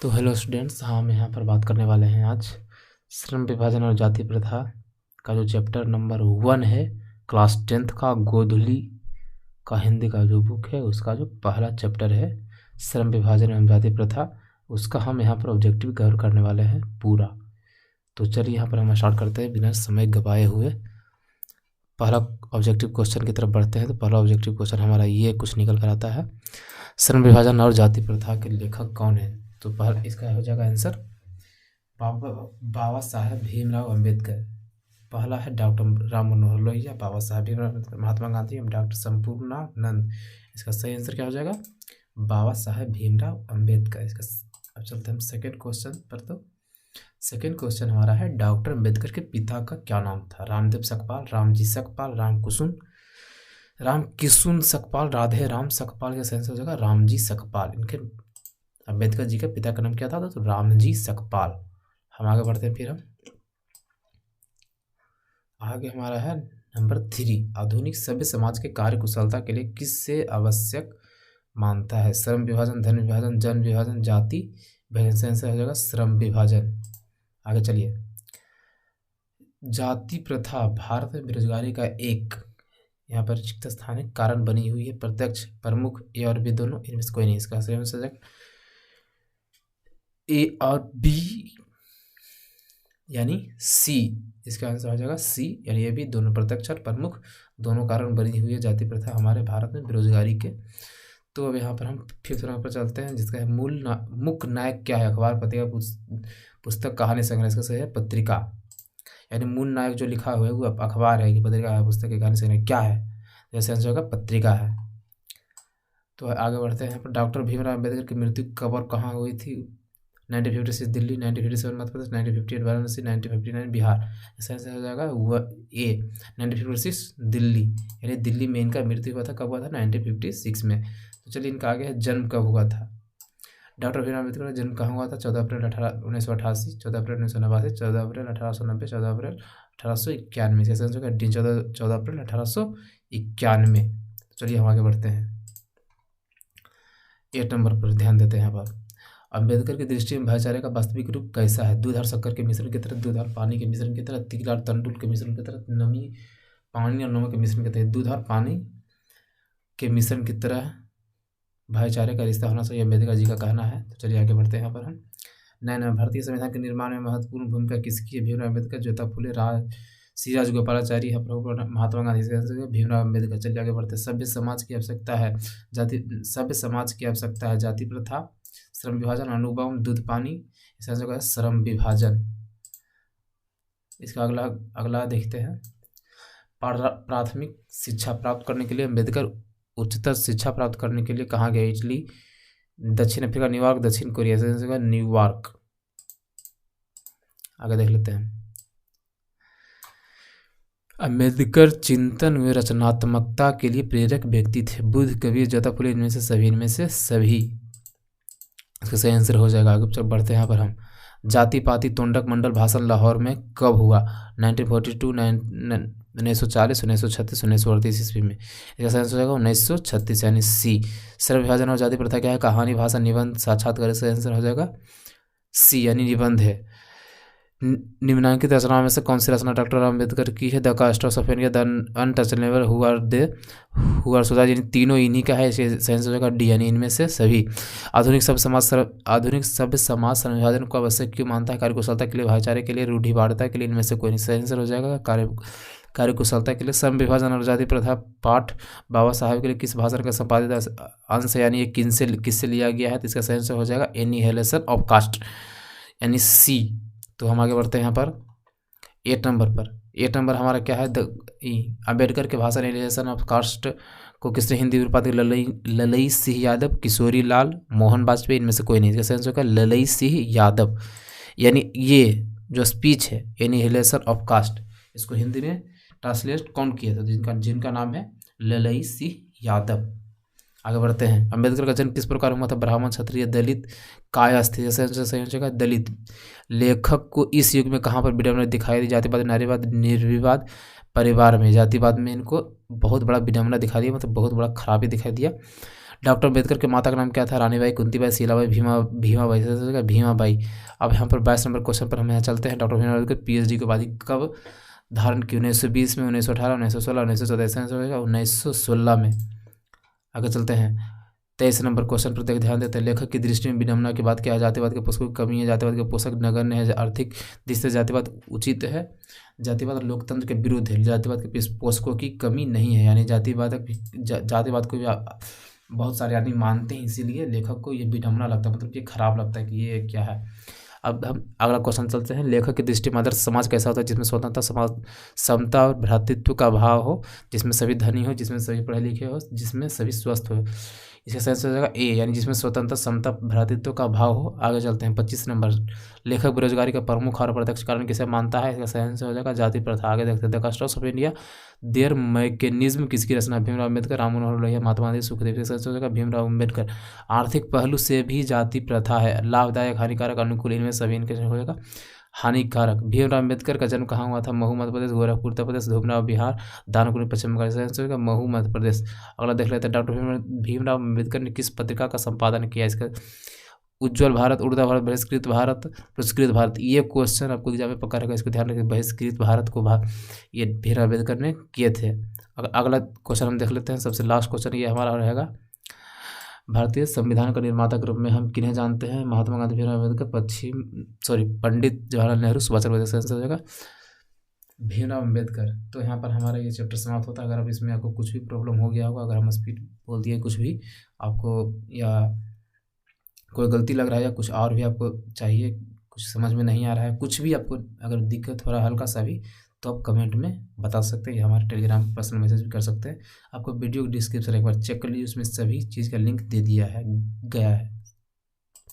तो hello students, हम यहाँ पर बात करने वाले हैं आज श्रम विभाजन और जाति प्रथा का जो चैप्टर नंबर 1 है क्लास 10th का गोधुली का हिंदी का जो बुक है उसका जो पहला चैप्टर है श्रम विभाजन एवं जाति प्रथा, उसका हम यहाँ पर ऑब्जेक्टिव कवर करने वाले हैं पूरा। तो चलिए यहाँ पर हम स्टार्ट करते हैं बिना समय गवाए हुए। पहला ऑब्जेक्टिव क्वेश्चन की तरफ बढ़ते हैं। तो पहला ऑब्जेक्टिव क्वेश्चन हमारा ये कुछ निकल कर आता है, श्रम विभाजन और जाति प्रथा के लेखक कौन है? तो पहला इसका हो जाएगा आंसर बाबा साहेब भीमराव अंबेडकर। पहला है डॉक्टर राम मनोहर लोहिया, बाबा साहेब भीमराव अम्बेडकर, महात्मा गांधी एवं डॉक्टर संपूर्णानंद। इसका सही आंसर क्या हो जाएगा? बाबा साहेब भीमराव अंबेडकर। इसका अब चलते हैं सेकंड क्वेश्चन पर। तो सेकंड क्वेश्चन हमारा है डॉक्टर अंबेडकर के पिता का क्या नाम था? रामदेव सकपाल, रामजी सकपाल, राम किशुन सकपाल, राधे राम सकपाल। का सही आंसर हो जाएगा रामजी सकपाल। इनके अंबेडकर जी के पिता का नाम क्या था? तो रामजी सकपाल। हम आगे बढ़ते हैं। फिर हम आगे हमारा है नंबर 3, आधुनिक सभ्य समाज के कार्य कुशलता के लिए किससे आवश्यक मानता है? श्रम विभाजन, धन विभाजन, जन विभाजन, जाति विभाजन। से हो जाएगा श्रम विभाजन। आगे चलिए। जाति प्रथा भारत में बेरोजगारी का एक यहाँ पर रिक्त स्थानिक कारण बनी हुई है। प्रत्यक्ष, प्रमुख, ए और बी दोनों, इनमें से कोई नहीं। इसका सही आंसर ए और बी यानी सी। इसका आंसर हो जाएगा सी, यानी ये भी दोनों प्रत्यक्ष और प्रमुख दोनों कारण बनी हुई है जाति प्रथा हमारे भारत में बेरोजगारी के। तो अब यहाँ पर हम फिफ्थ नंबर पर चलते हैं, जिसका है मुख्य नायक क्या है? अखबार, पत्रिका, पुस्तक, कहानी संग्रह। इसका सही है पत्रिका, यानी मूल नायक जो लिखा हुआ है वो अखबार है कि पत्रिका है, पुस्तक है, कहानी संग्रह क्या है? जैसे आंसर होगा पत्रिका है। तो आगे बढ़ते हैं। डॉक्टर भीमराव अम्बेडकर की मृत्यु कब और कहाँ हुई थी? 1956 दिल्ली, 1957 मध्य प्रदेश, 1958 वाराणसी, 1959 बिहार। इसका आंसर हो जाएगा ए 1956 दिल्ली, यानी दिल्ली में इनका मृत्यु हुआ था। कब हुआ था? 1956 में। तो चलिए इनका आगे है जन्म कब हुआ था। डॉक्टर भीमराव अम्बेडकर का जन्म कहाँ हुआ था? 14 अप्रैल 1988, 14 अप्रैल 1989, 14 अप्रैल 1890, 14 अप्रैल 1891। इसका आंसर होगा डी 14 अप्रैल 1891। चलिए हम आगे बढ़ते हैं। 8 नंबर पर ध्यान देते हैं। यहाँ पर अंबेडकर की दृष्टि में भाईचारे का वास्तविक रूप कैसा है? दूध और शक्कर के मिश्रण की तरह, दूध और पानी के मिश्रण की तरह, तिल और तंडुल के मिश्रण की तरह, नमी, पानी और नमक के मिश्रण की तरह। दूध और पानी के मिश्रण की तरह भाईचारे का रिश्ता होना चाहिए, अम्बेडकर जी का कहना है। तो चलिए आगे बढ़ते हैं। यहाँ पर हम 9 भारतीय संविधान के निर्माण में महत्वपूर्ण भूमिका किसकी है? भीमराव अम्बेडकर, ज्योतिबा फुले, श्री राजगोपालाचारी, महात्मा गांधी, भीमराव अम्बेडकर। चलिए आगे बढ़ते हैं। सभ्य समाज की आवश्यकता है जाति प्रथा, श्रम विभाजन, अनुबंध, दूध पानी। इसका आंसर है श्रम विभाजन। इसका अगला देखते हैं। प्राथमिक शिक्षा प्राप्त करने के लिए अम्बेडकर उच्चतर शिक्षा प्राप्त करने के लिए कहाँ गए? इटली, दक्षिण अफ्रीका, न्यूयॉर्क, दक्षिण कोरिया। इसका आंसर है न्यूयॉर्क। आगे देख लेते हैं। अम्बेडकर चिंतन व रचनात्मकता के लिए प्रेरक व्यक्ति थे। बुद्ध, कबीर, ज्योतिबा फुले, इनमें से सभी। इसका सही आंसर हो जाएगा। आगे चल बढ़ते हैं। यहाँ पर हम जाति पाति तोंडक मंडल भाषण लाहौर में कब हुआ? 1942, 1940, 1936, 1938 ईस्वी में। इसका सही आंसर हो जाएगा 1936, यानी सी। श्रम विभाजन और जाति प्रथा क्या है? कहानी, भाषण, निबंध, साक्षात्कार। इसका आंसर हो जाएगा सी, यानी निबंध है। निम्नलिखित रचनाओं में से कौन सी रचना डॉक्टर अम्बेडकर की है? The caste of India, the untouchable, who are society. यानी तीनों इन्हीं का है। इसके सही आंसर हो जाएगा डी, यानी इनमें से सभी। आधुनिक सभ्य समाज श्रम विभाजन को आवश्यक क्यों मानता है? कार्यकुशलता के लिए, भाईचारे के लिए, रूढ़िवादिता के लिए। इनमें से कोई नहीं। सही आंसर हो जाएगा कार्यकुशलता के लिए। श्रम विभाजन और जाति प्रथा पाठ बाबा साहेब के लिए किस भाषण का संपादित अंश, यानी ये किससे लिया गया है? तो इसका सही आंसर हो जाएगा एनिहिलेशन ऑफ कास्ट, यानी सी। तो हम आगे बढ़ते हैं। यहाँ पर 8 नंबर पर। 8 नंबर हमारा क्या है? अम्बेडकर के भाषण एनिहिलेशन ऑफ कास्ट को किसने हिंदी में अनुवादित? ललई सिंह यादव, किशोरी लाल, मोहन वाजपेयी। इनमें से कोई नहीं। इसका सही आंसर होगा ललई सिंह यादव, यानी ये जो स्पीच है एनिहिलेशन ऑफ कास्ट, इसको हिंदी में ट्रांसलेट कौन किया था? जिनका नाम है ललई सिंह यादव। आगे बढ़ते हैं। अम्बेडकर का जन्म किस प्रकार हुआ था? ब्राह्मण, क्षत्रिय, दलित, कायस्थ। जैसे सही हो जाएगा दलित। लेखक को इस युग में कहाँ पर विडंबना दिखाई दी? जातिवाद, नारीवाद, निर्विवाद, परिवार में। जातिवाद में इनको बहुत बड़ा विडंबना दिखा दिया, मतलब बहुत बड़ा खराबी दिखाई दिया। डॉक्टर अम्बेडकर के माता का नाम क्या था? रानीबाई, कुंतीबाई, शीलाबाई, भीमाबाई, भीमाबाई। अब यहाँ पर 22 नंबर क्वेश्चन पर हम यहाँ चलते हैं। डॉक्टर भीमराव अम्बेडकर PhD की उपाधि कब धारण की? 1920 में, 1918, 1916, 1914, 1916 में। आगे चलते हैं 23 नंबर क्वेश्चन पर ध्यान देते हैं। लेखक की दृष्टि में विडंबना की बात क्या है? जातिवाद के पोषकों की कमी है, जातिवाद के पोषक नगण्य है, आर्थिक दृष्टि से जातिवाद उचित है, जातिवाद लोकतंत्र के विरुद्ध है, जातिवाद के पोषकों की कमी नहीं है। यानी जातिवाद को भी बहुत सारे आदमी मानते हैं, इसीलिए लेखक को ये विडंबना लगता है, मतलब ये खराब लगता है कि ये क्या है। अब हम अगला क्वेश्चन चलते हैं। लेखक की दृष्टि में आदर्श समाज कैसा होता है? जिसमें स्वतंत्रता, समाज, समता और भ्रातृत्व का भाव हो, जिसमें सभी धनी हो, जिसमें सभी पढ़े लिखे हो, जिसमें सभी स्वस्थ हो। इसका सही आंसर हो जाएगा ए, यानी जिसमें स्वतंत्रता, समता, भ्रातृत्व का भाव हो। आगे चलते हैं 25 नंबर। लेखक बेरोजगारी का प्रमुख और प्रत्यक्ष कारण किसे मानता है? इसका सही आंसर हो जाएगा जाति प्रथा। आगे देखते हैं the caste of India their mechanism किसकी रचना? भीमराव अम्बेडकर, राम मनोहर लोहिया, महात्मा गांधी, सुखदेव। इसका आंसर हो जाएगा भीमराव अम्बेडकर। आर्थिक पहलू से भी जाति प्रथा है, लाभदायक, हानिकारक, अनुकूल, इनमें सभी इनके हो जाएगा हानिकारक। भीमराव अम्बेडकर का जन्म कहाँ हुआ था? महू मध्य प्रदेश, गोरखपुर उत्तर प्रदेश, धूपनाव बिहार, दानापुर पश्चिम बंगाल। महू मध्य प्रदेश। अगला देख लेते हैं। डॉक्टर भीमराव अम्बेडकर ने किस पत्रिका का संपादन किया? इसका उज्ज्वल भारत, उड़दा भारत, बहिष्कृत भारत, पुरस्कृत भारत। ये क्वेश्चन आपको एग्जाम में पक्का रहेगा, इसको ध्यान रखिए। बहिष्कृत भारत को ये भीमराव अम्बेडकर ने किए थे। अगला क्वेश्चन हम देख लेते हैं, सबसे लास्ट क्वेश्चन ये हमारा रहेगा। भारतीय संविधान का निर्माता के रूप में हम किन्हें जानते हैं? महात्मा गांधी, भीमराव अम्बेडकर, पंडित जवाहरलाल नेहरू, सुभाष चंद्र बोस। आंसर हो जाएगा भीमराव अम्बेडकर। तो यहाँ पर हमारा ये चैप्टर समाप्त होता है। अगर अब इसमें आपको कुछ भी प्रॉब्लम हो गया होगा, अगर हम स्पीड बोल दिए कुछ भी आपको, या कोई गलती लग रहा है, या कुछ और भी आपको चाहिए, कुछ समझ में नहीं आ रहा है, कुछ भी आपको अगर दिक्कत हो रहा है हल्का सा भी, तो आप कमेंट में बता सकते हैं, या हमारे टेलीग्राम पर पर्सनल मैसेज भी कर सकते हैं। आपको वीडियो डिस्क्रिप्शन एक बार चेक कर लीजिए, उसमें सभी चीज़ का लिंक दे दिया है गया है।